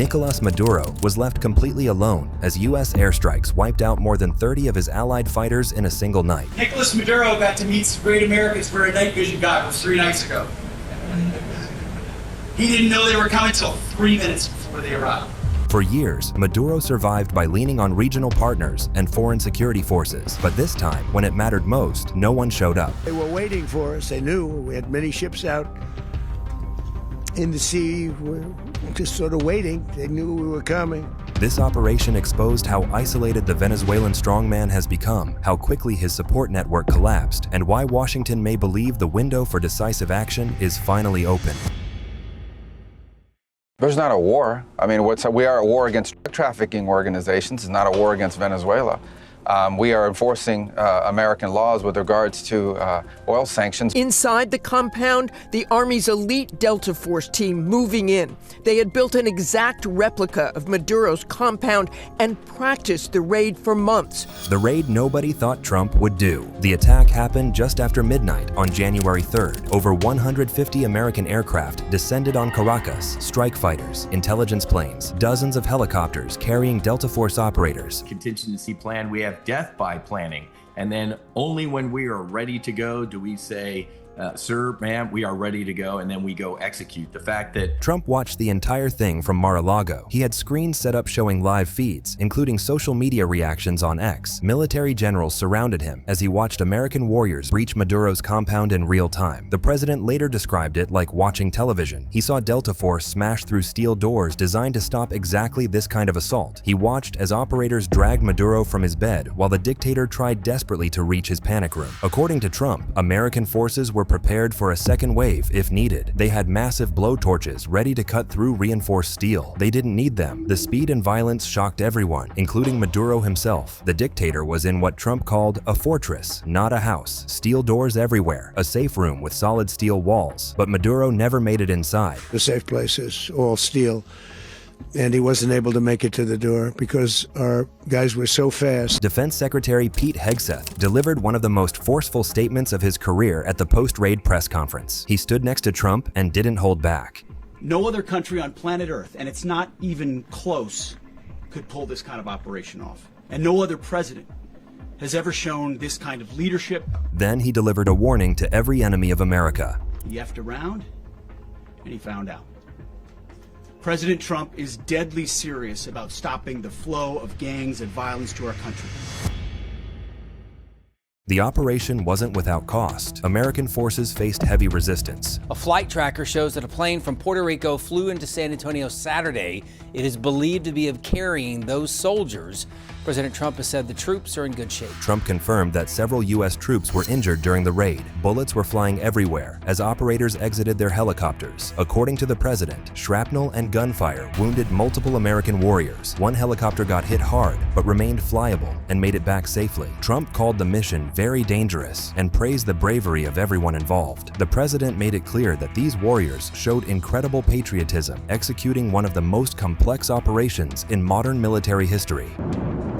Nicolas Maduro was left completely alone as U.S. airstrikes wiped out more than 30 of his allied fighters in a single night. Nicolas Maduro got to meet some great Americans for a night vision goggles 3 nights ago. He didn't know they were coming until 3 minutes before they arrived. For years, Maduro survived by leaning on regional partners and foreign security forces. But this time, when it mattered most, no one showed up. They were waiting for us. They knew we had many ships out in the sea. We were just sort of waiting. They knew we were coming. This operation exposed how isolated the Venezuelan strongman has become, how quickly his support network collapsed, and why Washington may believe the window for decisive action is finally open. There's not a war. I mean, we are at war against drug trafficking organizations. It's not a war against Venezuela. We are enforcing American laws with regards to oil sanctions. Inside the compound, the Army's elite Delta Force team moving in. They had built an exact replica of Maduro's compound and practiced the raid for months. The raid nobody thought Trump would do. The attack happened just after midnight on January 3rd. Over 150 American aircraft descended on Caracas, strike fighters, intelligence planes, dozens of helicopters carrying Delta Force operators. Contingency plan, we have death by planning, and then only when we are ready to go do we say, sir, ma'am, we are ready to go, and then we go execute. The fact that Trump watched the entire thing from Mar-a-Lago. He had screens set up showing live feeds, including social media reactions on X. Military generals surrounded him as he watched American warriors breach Maduro's compound in real time. The president later described it like watching television. He saw Delta Force smash through steel doors designed to stop exactly this kind of assault. He watched as operators dragged Maduro from his bed while the dictator tried desperately to reach his panic room. According to Trump, American forces were prepared for a second wave if needed. They had massive blowtorches ready to cut through reinforced steel. They didn't need them. The speed and violence shocked everyone, including Maduro himself. The dictator was in what Trump called a fortress, not a house. Steel doors everywhere, a safe room with solid steel walls. But Maduro never made it inside. The safe place is all steel. And he wasn't able to make it to the door because our guys were so fast. Defense Secretary Pete Hegseth delivered one of the most forceful statements of his career at the post-raid press conference. He stood next to Trump and didn't hold back. No other country on planet Earth, and it's not even close, could pull this kind of operation off. And no other president has ever shown this kind of leadership. Then he delivered a warning to every enemy of America. He effed around, and he found out. President Trump is deadly serious about stopping the flow of gangs and violence to our country. The operation wasn't without cost. American forces faced heavy resistance. A flight tracker shows that a plane from Puerto Rico flew into San Antonio Saturday. It is believed to be carrying those soldiers. President Trump has said the troops are in good shape. Trump confirmed that several U.S. troops were injured during the raid. Bullets were flying everywhere as operators exited their helicopters. According to the president, shrapnel and gunfire wounded multiple American warriors. One helicopter got hit hard, but remained flyable and made it back safely. Trump called the mission very dangerous and praised the bravery of everyone involved. The president made it clear that these warriors showed incredible patriotism, executing one of the most complex operations in modern military history.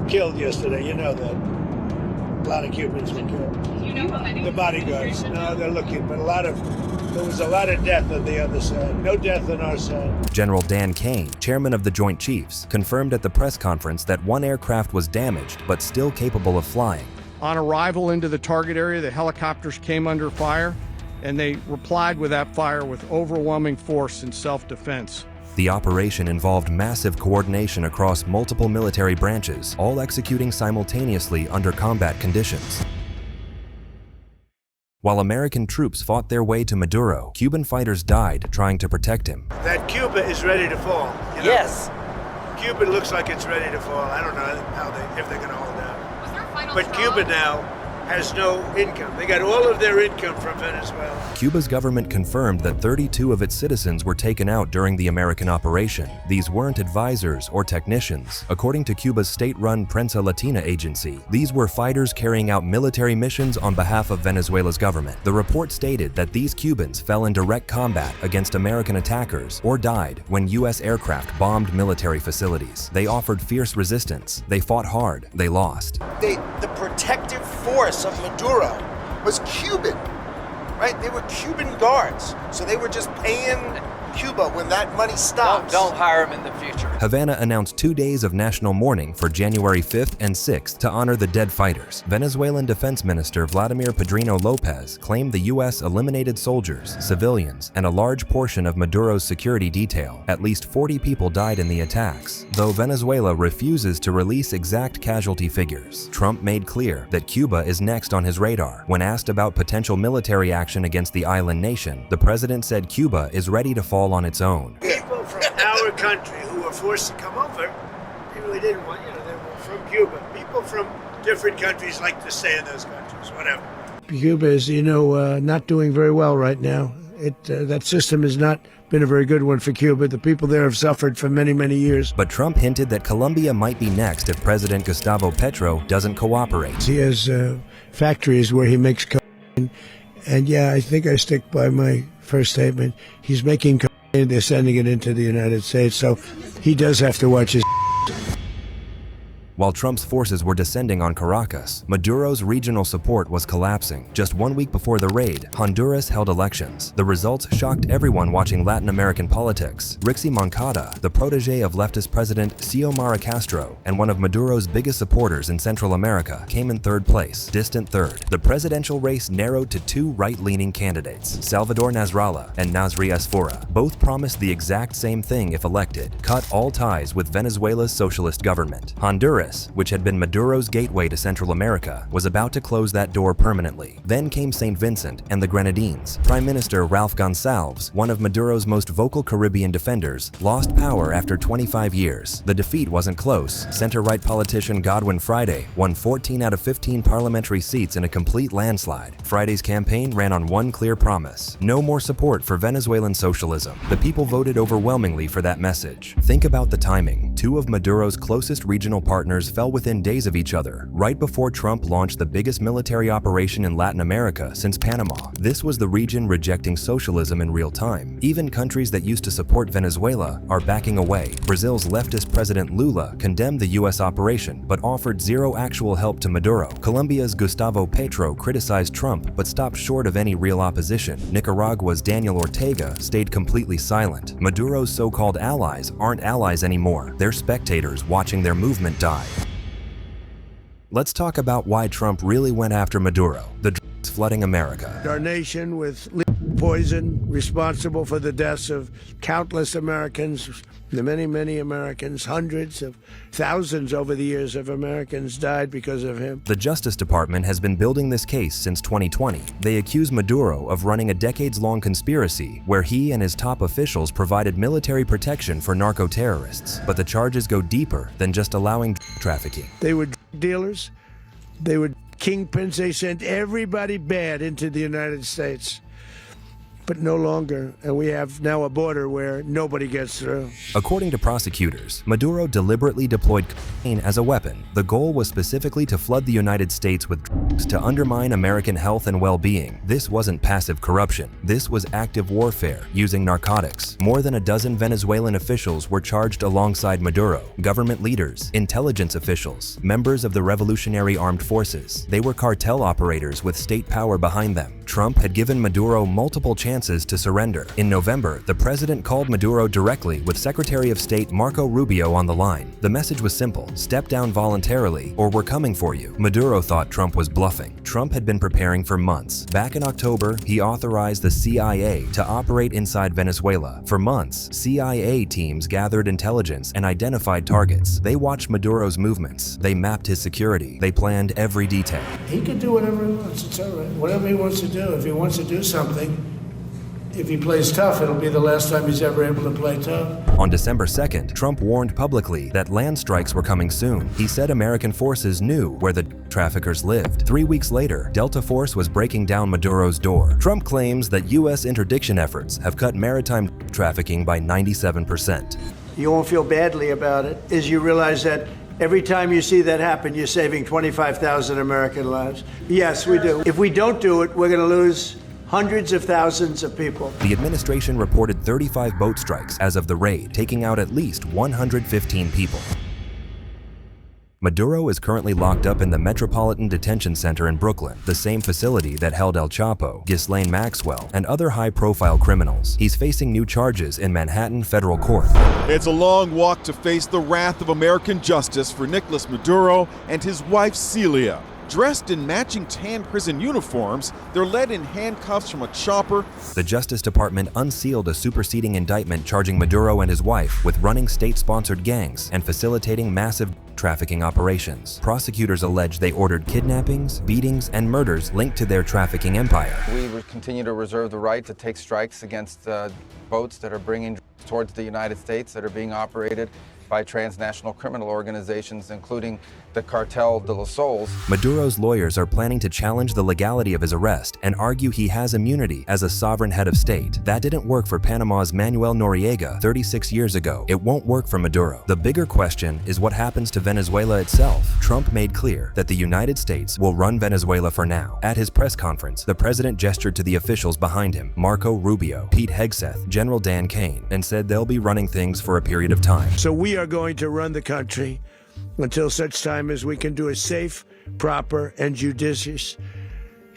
Killed yesterday, you know that. A lot of Cubans were killed. You know how many? The bodyguards. No, they're looking, but there was a lot of death on the other side. No death on our side. General Dan Kane, chairman of the Joint Chiefs, confirmed at the press conference that one aircraft was damaged but still capable of flying. On arrival into the target area, the helicopters came under fire, and they replied with that fire with overwhelming force in self-defense. The operation involved massive coordination across multiple military branches, all executing simultaneously under combat conditions. While American troops fought their way to Maduro, Cuban fighters died trying to protect him. That Cuba is ready to fall. You know? Yes. Cuba looks like it's ready to fall. I don't know if they're going to hold out. But Cuba now has no income. They got all of their income from Venezuela. Cuba's government confirmed that 32 of its citizens were taken out during the American operation. These weren't advisors or technicians. According to Cuba's state-run Prensa Latina agency, these were fighters carrying out military missions on behalf of Venezuela's government. The report stated that these Cubans fell in direct combat against American attackers or died when U.S. aircraft bombed military facilities. They offered fierce resistance. They fought hard. They lost. The protective force of Maduro was Cuban, right? They were Cuban guards. So they were just paying Cuba when that money stops. Don't hire him in the future. Havana announced 2 days of national mourning for January 5th and 6th to honor the dead fighters. Venezuelan Defense Minister Vladimir Pedrino Lopez claimed the U.S. eliminated soldiers, civilians, and a large portion of Maduro's security detail. At least 40 people died in the attacks, though Venezuela refuses to release exact casualty figures. Trump made clear that Cuba is next on his radar. When asked about potential military action against the island nation, the president said Cuba is ready to fall on its own. People from our country who were forced to come over, they really didn't want, they were from Cuba. People from different countries like to stay in those countries, whatever. Cuba is, not doing very well right now. That system has not been a very good one for Cuba. The people there have suffered for many, many years. But Trump hinted that Colombia might be next if President Gustavo Petro doesn't cooperate. He has factories where he makes cocaine, and I think I stick by my first statement. He's making cocaine, they're sending it into the United States, so he does have to watch his. While Trump's forces were descending on Caracas, Maduro's regional support was collapsing. Just 1 week before the raid, Honduras held elections. The results shocked everyone watching Latin American politics. Rixi Moncada, the protege of leftist President Xiomara Castro and one of Maduro's biggest supporters in Central America, came in third place, distant third. The presidential race narrowed to 2 right-leaning candidates, Salvador Nasrallah and Nasri Esfora. Both promised the exact same thing if elected: cut all ties with Venezuela's socialist government. Honduras, which had been Maduro's gateway to Central America, was about to close that door permanently. Then came St. Vincent and the Grenadines. Prime Minister Ralph Gonsalves, one of Maduro's most vocal Caribbean defenders, lost power after 25 years. The defeat wasn't close. Center-right politician Godwin Friday won 14 out of 15 parliamentary seats in a complete landslide. Friday's campaign ran on one clear promise: no more support for Venezuelan socialism. The people voted overwhelmingly for that message. Think about the timing. 2 of Maduro's closest regional partners fell within days of each other, right before Trump launched the biggest military operation in Latin America since Panama. This was the region rejecting socialism in real time. Even countries that used to support Venezuela are backing away. Brazil's leftist President Lula condemned the U.S. operation, but offered zero actual help to Maduro. Colombia's Gustavo Petro criticized Trump, but stopped short of any real opposition. Nicaragua's Daniel Ortega stayed completely silent. Maduro's so-called allies aren't allies anymore. They're spectators watching their movement die. Let's talk about why Trump really went after Maduro, the drugs flooding America. Our nation with poison responsible for the deaths of countless Americans, the many, many Americans, hundreds of thousands over the years of Americans died because of him. The Justice Department has been building this case since 2020. They accuse Maduro of running a decades-long conspiracy where he and his top officials provided military protection for narco-terrorists. But the charges go deeper than just allowing trafficking. They were dealers, they were kingpins, they sent everybody bad into the United States. But no longer, and we have now a border where nobody gets through. According to prosecutors, Maduro deliberately deployed cocaine as a weapon. The goal was specifically to flood the United States with drugs to undermine American health and well-being. This wasn't passive corruption. This was active warfare using narcotics. More than a dozen Venezuelan officials were charged alongside Maduro. Government leaders, intelligence officials, members of the Revolutionary Armed Forces. They were cartel operators with state power behind them. Trump had given Maduro multiple chances to surrender. In November, the president called Maduro directly with Secretary of State Marco Rubio on the line. The message was simple: step down voluntarily or we're coming for you. Maduro thought Trump was bluffing. Trump had been preparing for months. Back in October, he authorized the CIA to operate inside Venezuela. For months, CIA teams gathered intelligence and identified targets. They watched Maduro's movements. They mapped his security. They planned every detail. He can do whatever he wants. It's all right. Whatever he wants to do. If he wants to do something, if he plays tough, it'll be the last time he's ever able to play tough. On December 2nd, Trump warned publicly that land strikes were coming soon. He said American forces knew where the traffickers lived. 3 weeks later, Delta Force was breaking down Maduro's door. Trump claims that U.S. interdiction efforts have cut maritime trafficking by 97%. You won't feel badly about it, as you realize that every time you see that happen, you're saving 25,000 American lives. Yes, we do. If we don't do it, we're going to lose hundreds of thousands of people. The administration reported 35 boat strikes as of the raid, taking out at least 115 people. Maduro is currently locked up in the Metropolitan Detention Center in Brooklyn, the same facility that held El Chapo, Ghislaine Maxwell, and other high-profile criminals. He's facing new charges in Manhattan federal court. It's a long walk to face the wrath of American justice for Nicolas Maduro and his wife Celia. Dressed in matching tan prison uniforms, they're led in handcuffs from a chopper. The Justice Department unsealed a superseding indictment charging Maduro and his wife with running state-sponsored gangs and facilitating massive trafficking operations. Prosecutors allege they ordered kidnappings, beatings, and murders linked to their trafficking empire. We continue to reserve the right to take strikes against boats that are bringing drugs towards the United States that are being operated by transnational criminal organizations, including the Cartel de los Sols. Maduro's lawyers are planning to challenge the legality of his arrest and argue he has immunity as a sovereign head of state. That didn't work for Panama's Manuel Noriega 36 years ago. It won't work for Maduro. The bigger question is what happens to Venezuela itself. Trump made clear that the United States will run Venezuela for now. At his press conference, the president gestured to the officials behind him, Marco Rubio, Pete Hegseth, General Dan Kane, and said they'll be running things for a period of time. So we are going to run the country until such time as we can do a safe, proper, and judicious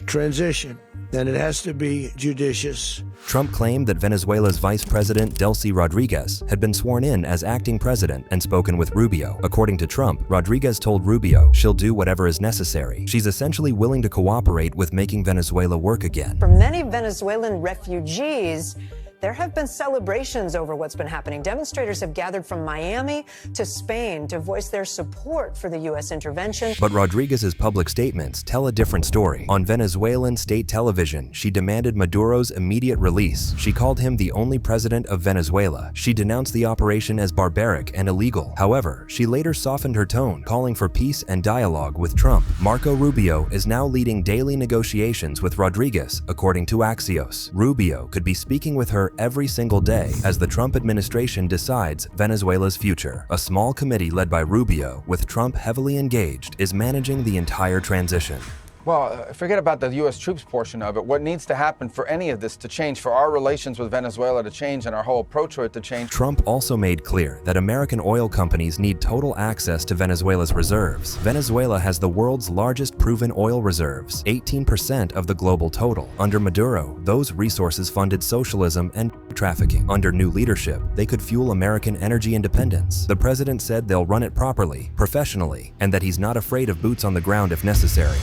transition. And it has to be judicious. Trump claimed that Venezuela's Vice President Delcy Rodriguez had been sworn in as acting president and spoken with Rubio. According to Trump, Rodriguez told Rubio she'll do whatever is necessary. She's essentially willing to cooperate with making Venezuela work again. For many Venezuelan refugees, there have been celebrations over what's been happening. Demonstrators have gathered from Miami to Spain to voice their support for the U.S. intervention. But Rodriguez's public statements tell a different story. On Venezuelan state television, she demanded Maduro's immediate release. She called him the only president of Venezuela. She denounced the operation as barbaric and illegal. However, she later softened her tone, calling for peace and dialogue with Trump. Marco Rubio is now leading daily negotiations with Rodriguez, according to Axios. Rubio could be speaking with her every single day as the Trump administration decides Venezuela's future. A small committee led by Rubio, with Trump heavily engaged, is managing the entire transition. Well, forget about the U.S. troops portion of it. What needs to happen for any of this to change, for our relations with Venezuela to change and our whole approach to it to change? Trump also made clear that American oil companies need total access to Venezuela's reserves. Venezuela has the world's largest proven oil reserves, 18% of the global total. Under Maduro, those resources funded socialism and trafficking. Under new leadership, they could fuel American energy independence. The president said they'll run it properly, professionally, and that he's not afraid of boots on the ground if necessary.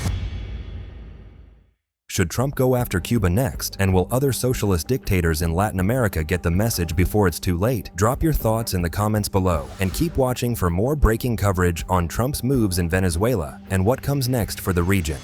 Should Trump go after Cuba next? And will other socialist dictators in Latin America get the message before it's too late? Drop your thoughts in the comments below and keep watching for more breaking coverage on Trump's moves in Venezuela and what comes next for the region.